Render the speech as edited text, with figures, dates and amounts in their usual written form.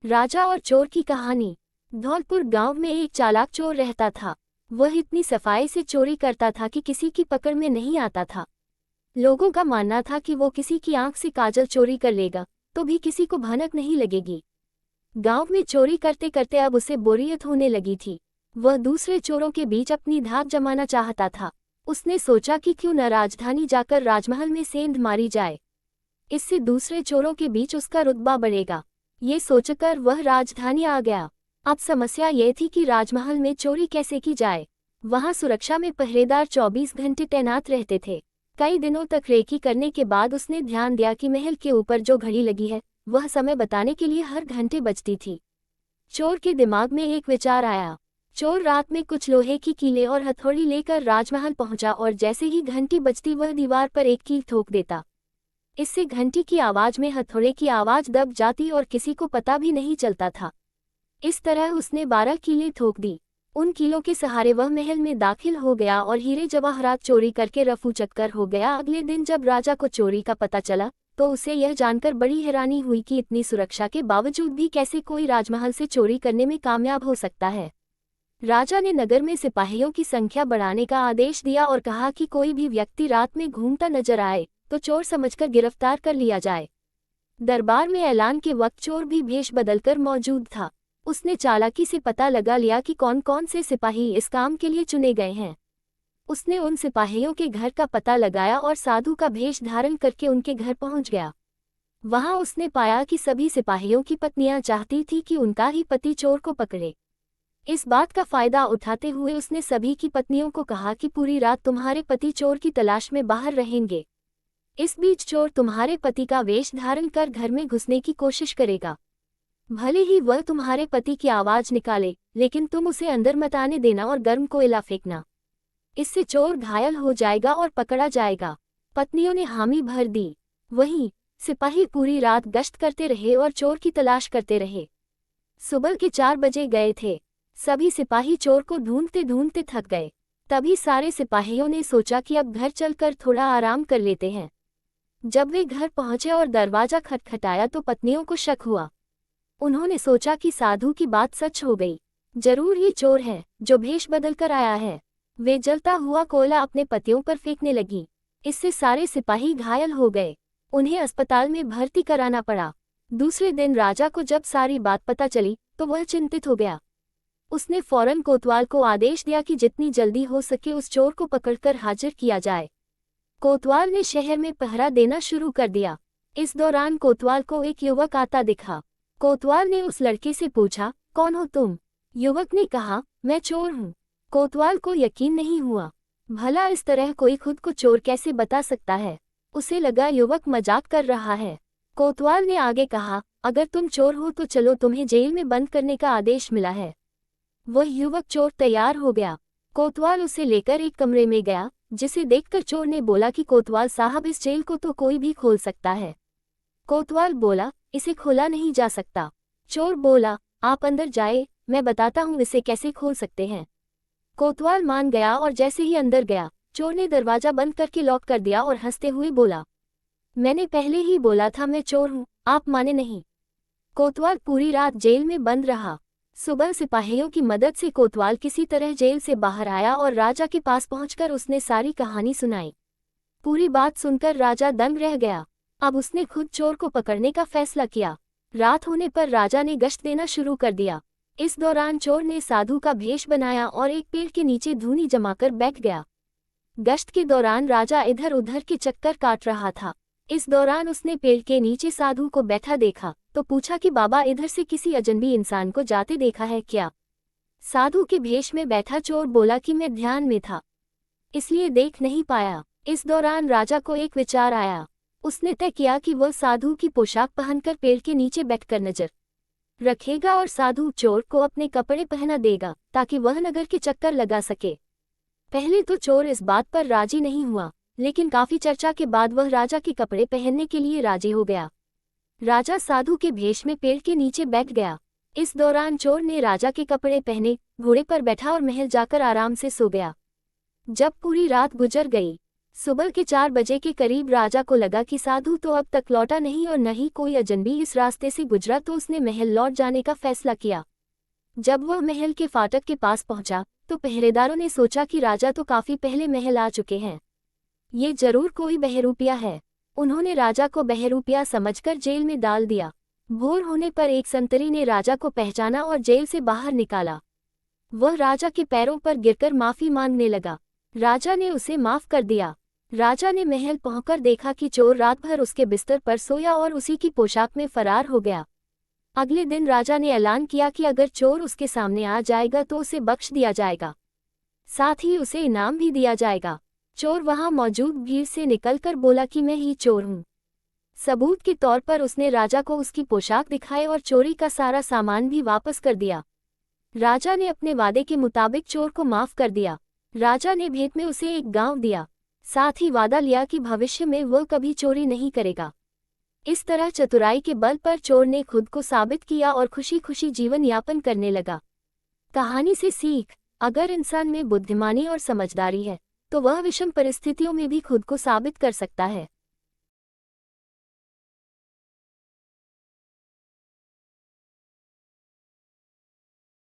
राजा और चोर की कहानी। धौलपुर गांव में एक चालाक चोर रहता था। वह इतनी सफाई से चोरी करता था कि किसी की पकड़ में नहीं आता था। लोगों का मानना था कि वो किसी की आंख से काजल चोरी कर लेगा तो भी किसी को भनक नहीं लगेगी। गांव में चोरी करते करते अब उसे बोरियत होने लगी थी। वह दूसरे चोरों के बीच अपनी धाक जमाना चाहता था। उसने सोचा कि क्यों न राजधानी जाकर राजमहल में सेंध मारी जाए। इससे दूसरे चोरों के बीच उसका रुतबा बढ़ेगा। ये सोचकर वह राजधानी आ गया। अब समस्या ये थी कि राजमहल में चोरी कैसे की जाए। वहां सुरक्षा में पहरेदार 24 घंटे तैनात रहते थे। कई दिनों तक रेकी करने के बाद उसने ध्यान दिया कि महल के ऊपर जो घड़ी लगी है वह समय बताने के लिए हर घंटे बजती थी। चोर के दिमाग में एक विचार आया। चोर रात में कुछ लोहे की कीलें और हथौड़ी लेकर राजमहल पहुंचा और जैसे ही घंटी बजती वह दीवार पर एक कील ठोक देता। इससे घंटी की आवाज में हथौड़े की आवाज दब जाती और किसी को पता भी नहीं चलता था। इस तरह उसने 12 कीलें ठोक दी। उन कीलों के सहारे वह महल में दाखिल हो गया और हीरे जवाहरात चोरी करके रफू चक्कर हो गया। अगले दिन जब राजा को चोरी का पता चला तो उसे यह जानकर बड़ी हैरानी हुई कि इतनी सुरक्षा के बावजूद भी कैसे कोई राजमहल से चोरी करने में कामयाब हो सकता है। राजा ने नगर में सिपाहियों की संख्या बढ़ाने का आदेश दिया और कहा कि कोई भी व्यक्ति रात में घूमता नजर आए तो चोर समझकर गिरफ्तार कर लिया जाए। दरबार में ऐलान के वक्त चोर भी भेष बदलकर मौजूद था। उसने चालाकी से पता लगा लिया कि कौन कौन से सिपाही इस काम के लिए चुने गए हैं। उसने उन सिपाहियों के घर का पता लगाया और साधु का भेष धारण करके उनके घर पहुंच गया। वहां उसने पाया कि सभी सिपाहियों की पत्नियां चाहती थी कि उनका ही पति चोर को पकड़े। इस बात का फायदा उठाते हुए उसने सभी की पत्नियों को कहा कि पूरी रात तुम्हारे पति चोर की तलाश में बाहर रहेंगे। इस बीच चोर तुम्हारे पति का वेश धारण कर घर में घुसने की कोशिश करेगा। भले ही वह तुम्हारे पति की आवाज निकाले, लेकिन तुम उसे अंदर मत आने देना और गर्म कोयला फेंकना। इससे चोर घायल हो जाएगा और पकड़ा जाएगा। पत्नियों ने हामी भर दी। वहीं सिपाही पूरी रात गश्त करते रहे और चोर की तलाश करते रहे। सुबह के 4 बजे गए थे। सभी सिपाही चोर को ढूंढते ढूंढते थक गए। तभी सारे सिपाहियों ने सोचा कि अब घर चलकर थोड़ा आराम कर लेते हैं। जब वे घर पहुंचे और दरवाजा खटखटाया तो पत्नियों को शक हुआ। उन्होंने सोचा कि साधु की बात सच हो गई। जरूर ये चोर है जो भेष बदल कर आया है। वे जलता हुआ कोयला अपने पतियों पर फेंकने लगी। इससे सारे सिपाही घायल हो गए। उन्हें अस्पताल में भर्ती कराना पड़ा। दूसरे दिन राजा को जब सारी बात पता चली तो वह चिंतित हो गया। उसने फौरन कोतवाल को आदेश दिया कि जितनी जल्दी हो सके उस चोर को पकड़कर हाजिर किया जाए। कोतवाल ने शहर में पहरा देना शुरू कर दिया। इस दौरान कोतवाल को एक युवक आता दिखा। कोतवाल ने उस लड़के से पूछा, कौन हो तुम? युवक ने कहा, मैं चोर हूँ। कोतवाल को यकीन नहीं हुआ। भला इस तरह कोई खुद को चोर कैसे बता सकता है? उसे लगा युवक मजाक कर रहा है। कोतवाल ने आगे कहा, अगर तुम चोर हो तो चलो, तुम्हें जेल में बंद करने का आदेश मिला है। वह युवक चोर तैयार हो गया। कोतवाल उसे लेकर एक कमरे में गया, जिसे देखकर चोर ने बोला कि कोतवाल साहब, इस जेल को तो कोई भी खोल सकता है। कोतवाल बोला, इसे खोला नहीं जा सकता। चोर बोला, आप अंदर जाए, मैं बताता हूँ इसे कैसे खोल सकते हैं। कोतवाल मान गया और जैसे ही अंदर गया, चोर ने दरवाजा बंद करके लॉक कर दिया और हंसते हुए बोला, मैंने पहले ही बोला था मैं चोर हूँ, आप माने नहीं। कोतवाल पूरी रात जेल में बंद रहा। सुबह सिपाहियों की मदद से कोतवाल किसी तरह जेल से बाहर आया और राजा के पास पहुंचकर उसने सारी कहानी सुनाई। पूरी बात सुनकर राजा दंग रह गया। अब उसने खुद चोर को पकड़ने का फैसला किया। रात होने पर राजा ने गश्त देना शुरू कर दिया। इस दौरान चोर ने साधु का भेष बनाया और एक पेड़ के नीचे धूनी जमाकर बैठ गया। गश्त के दौरान राजा इधर उधर के चक्कर काट रहा था। इस दौरान उसने पेड़ के नीचे साधु को बैठा देखा तो पूछा कि बाबा, इधर से किसी अजनबी इंसान को जाते देखा है क्या? साधु के भेष में बैठा चोर बोला कि मैं ध्यान में था, इसलिए देख नहीं पाया। इस दौरान राजा को एक विचार आया। उसने तय किया कि वह साधु की पोशाक पहनकर पेड़ के नीचे बैठकर नजर रखेगा और साधु चोर को अपने कपड़े पहना देगा ताकि वह नगर के चक्कर लगा सके। पहले तो चोर इस बात पर राजी नहीं हुआ, लेकिन काफी चर्चा के बाद वह राजा के कपड़े पहनने के लिए राजी हो गया। राजा साधु के भेष में पेड़ के नीचे बैठ गया। इस दौरान चोर ने राजा के कपड़े पहने, घोड़े पर बैठा और महल जाकर आराम से सो गया। जब पूरी रात गुजर गई सुबह के 4 बजे के करीब राजा को लगा कि साधु तो अब तक लौटा नहीं और न ही कोई अजनबी इस रास्ते से गुजरा, तो उसने महल लौट जाने का फैसला किया। जब वह महल के फाटक के पास पहुंचा तो पहरेदारों ने सोचा कि राजा तो काफी पहले महल आ चुके हैं, ये जरूर कोई बहरूपिया है। उन्होंने राजा को बहरूपिया समझकर जेल में डाल दिया। भोर होने पर एक संतरी ने राजा को पहचाना और जेल से बाहर निकाला। वह राजा के पैरों पर गिरकर माफी मांगने लगा। राजा ने उसे माफ कर दिया। राजा ने महल पहुंचकर देखा कि चोर रात भर उसके बिस्तर पर सोया और उसी की पोशाक में फरार हो गया। अगले दिन राजा ने ऐलान किया कि अगर चोर उसके सामने आ जाएगा तो उसे बख्श दिया जाएगा, साथ ही उसे इनाम भी दिया जाएगा। चोर वहां मौजूद भीड़ से निकलकर बोला कि मैं ही चोर हूं। सबूत के तौर पर उसने राजा को उसकी पोशाक दिखाई और चोरी का सारा सामान भी वापस कर दिया। राजा ने अपने वादे के मुताबिक चोर को माफ कर दिया। राजा ने भेंट में उसे एक गांव दिया, साथ ही वादा लिया कि भविष्य में वह कभी चोरी नहीं करेगा। इस तरह चतुराई के बल पर चोर ने खुद को साबित किया और खुशी खुशी जीवन यापन करने लगा। कहानी से सीख, अगर इंसान में बुद्धिमानी और समझदारी है तो वह विषम परिस्थितियों में भी खुद को साबित कर सकता है।